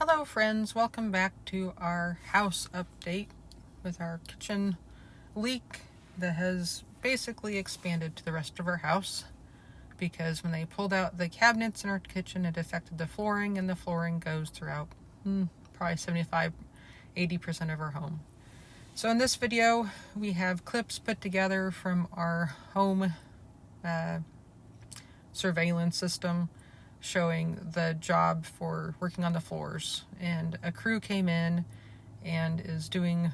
Hello friends, welcome back to our house update with our kitchen leak that has basically expanded to the rest of our house because when they pulled out the cabinets in our kitchen it affected the flooring, and the flooring goes throughout probably 75-80% of our home. So in this video we have clips put together from our home surveillance system showing the job for working on the floors, and a crew came in and is doing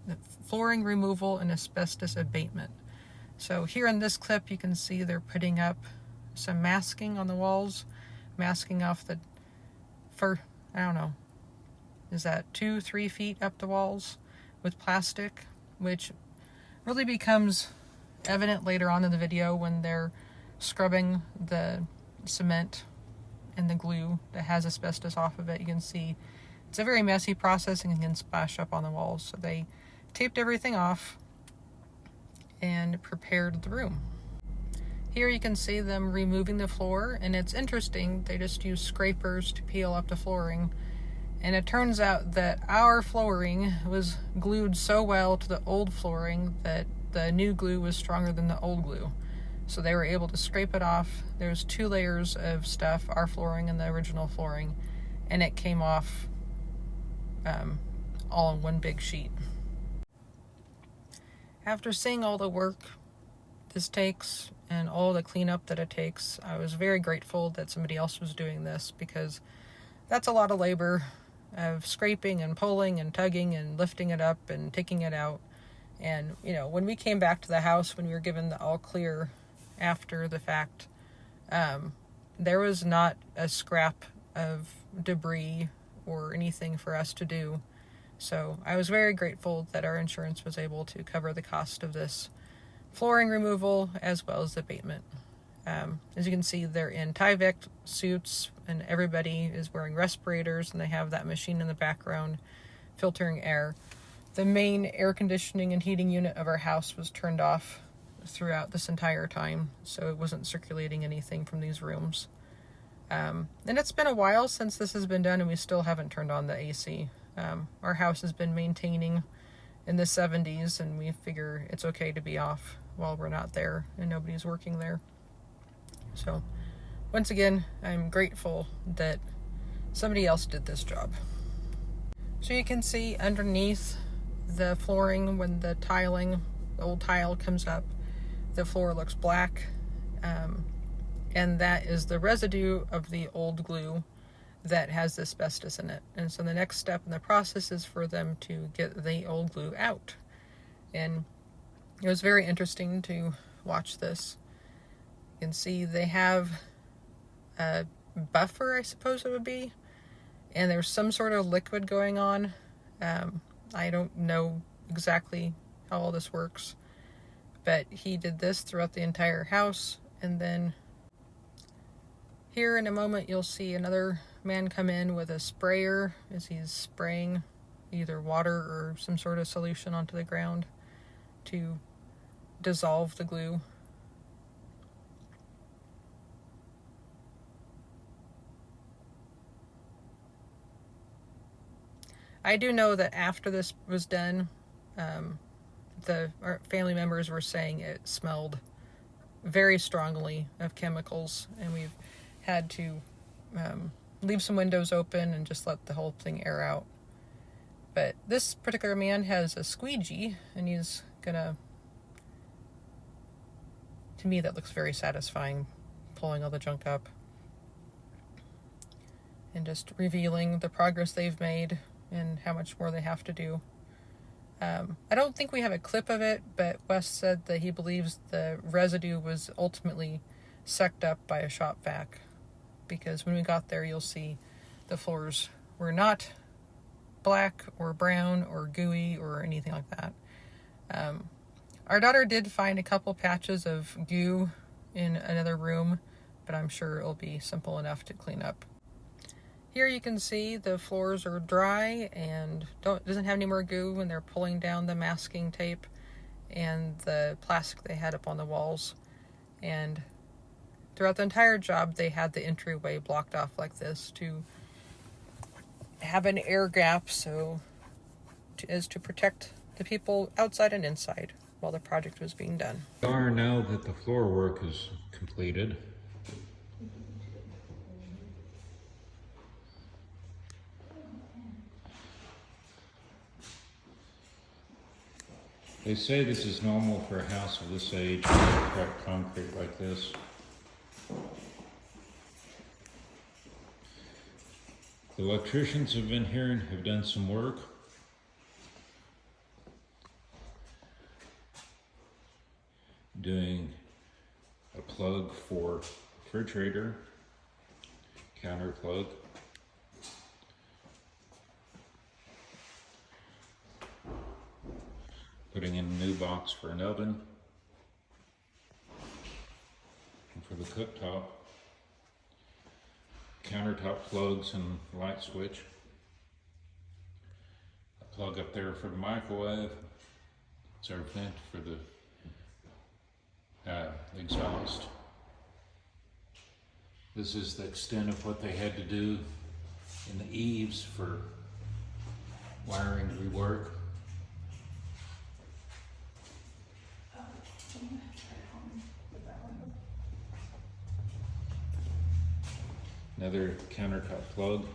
the flooring removal and asbestos abatement. So here in this clip you can see they're putting up some masking on the walls, masking off the I don't know, is that 2-3 feet up the walls with plastic, which really becomes evident later on in the video when they're scrubbing the cement and the glue that has asbestos off of it. You can see it's a very messy process and can splash up on the walls. So they taped everything off and prepared the room. Here you can see them removing the floor, and it's interesting, they just use scrapers to peel up the flooring, and it turns out that our flooring was glued so well to the old flooring that the new glue was stronger than the old glue. So they were able to scrape it off. There's 2 layers of stuff, our flooring and the original flooring, and it came off all in one big sheet. After seeing all the work this takes and all the cleanup that it takes, I was very grateful that somebody else was doing this, because that's a lot of labor of scraping and pulling and tugging and lifting it up and taking it out. And when we came back to the house, when we were given the all clear after the fact, there was not a scrap of debris or anything for us to do. So I was very grateful that our insurance was able to cover the cost of this flooring removal as well as the abatement. As you can see, they're in Tyvek suits and everybody is wearing respirators, and they have that machine in the background filtering air. The main air conditioning and heating unit of our house was turned off throughout this entire time, so it wasn't circulating anything from these rooms. And it's been a while since this has been done, and we still haven't turned on the AC. Our house has been maintaining in the 70s, and we figure it's okay to be off while we're not there and nobody's working there. So once again, I'm grateful that somebody else did this job. So you can see underneath the flooring, when the old tile comes up, the floor looks black, and that is the residue of the old glue that has asbestos in it. And so the next step in the process is for them to get the old glue out. And it was very interesting to watch this. You can see they have a buffer, I suppose it would be, and there's some sort of liquid going on. I don't know exactly how all this works, but he did this throughout the entire house. And then here in a moment you'll see another man come in with a sprayer as he's spraying either water or some sort of solution onto the ground to dissolve the glue. I do know that after this was done, our family members were saying it smelled very strongly of chemicals, and we've had to leave some windows open and just let the whole thing air out. But this particular man has a squeegee, and he's gonna, to me that looks very satisfying, pulling all the junk up and just revealing the progress they've made and how much more they have to do. I don't think we have a clip of it, but Wes said that he believes the residue was ultimately sucked up by a shop vac, because when we got there you'll see the floors were not black or brown or gooey or anything like that. Our daughter did find a couple patches of goo in another room, but I'm sure it'll be simple enough to clean up. Here you can see the floors are dry and doesn't have any more goo when they're pulling down the masking tape and the plastic they had up on the walls. And throughout the entire job they had the entryway blocked off like this to have an air gap as to protect the people outside and inside while the project was being done. Now that the floor work is completed, they say this is normal for a house of this age, cracked concrete like this. The electricians have been here and have done some work. Doing a plug for refrigerator, counter plug. Putting in a new box for an oven. And for the cooktop, countertop plugs and light switch. A plug up there for the microwave. It's our vent for the exhaust. This is the extent of what they had to do in the eaves for wiring rework. Another countertop plug.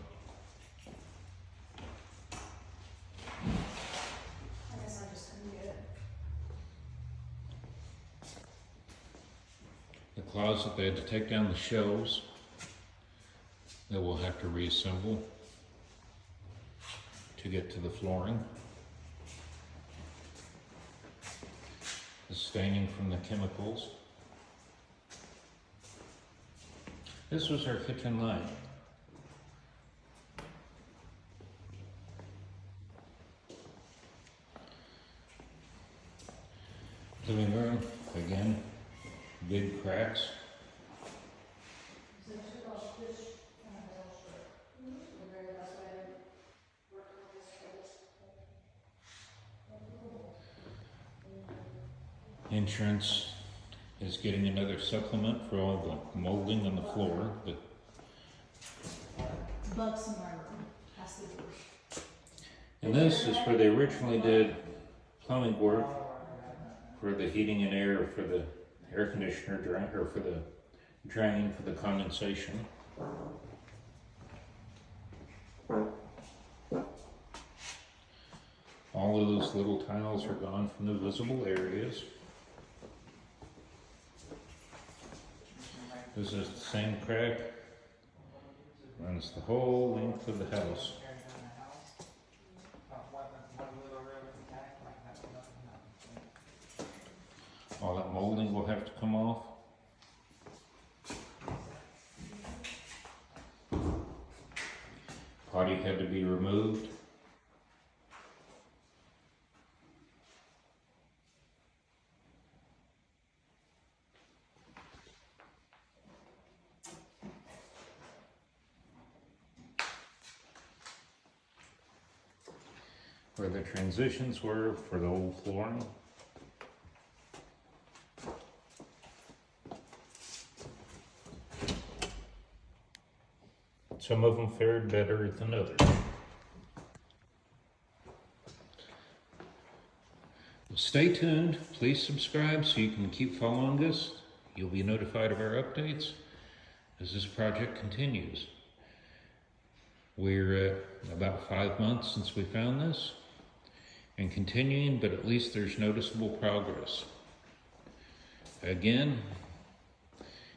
The closet, they had to take down the shelves that we'll have to reassemble to get to the flooring. The staining from the chemicals. This was our kitchen light. Living room, again, big cracks. Insurance is getting another supplement for all the molding on the floor. But bugs in my room. That's the worst. and this is where they originally did plumbing work for the heating and air for the air conditioner drain, or for the drain for the condensation. All of those little tiles are gone from the visible areas. This is the same crack, runs the whole length of the house. All that molding will have to come off. Potty had to be removed. Where the transitions were for the old flooring. Some of them fared better than others. Well, stay tuned. Please subscribe so you can keep following us. You'll be notified of our updates as this project continues. We're at about 5 months since we found this and continuing, but at least there's noticeable progress. Again,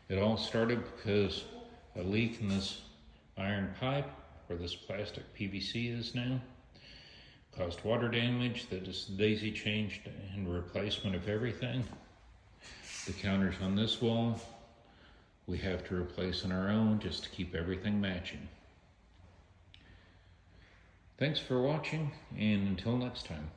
it all started because a leak in this iron pipe, where this plastic PVC is now, caused water damage that is daisy changed and replacement of everything. The counters on this wall, we have to replace on our own just to keep everything matching. Thanks for watching, and until next time.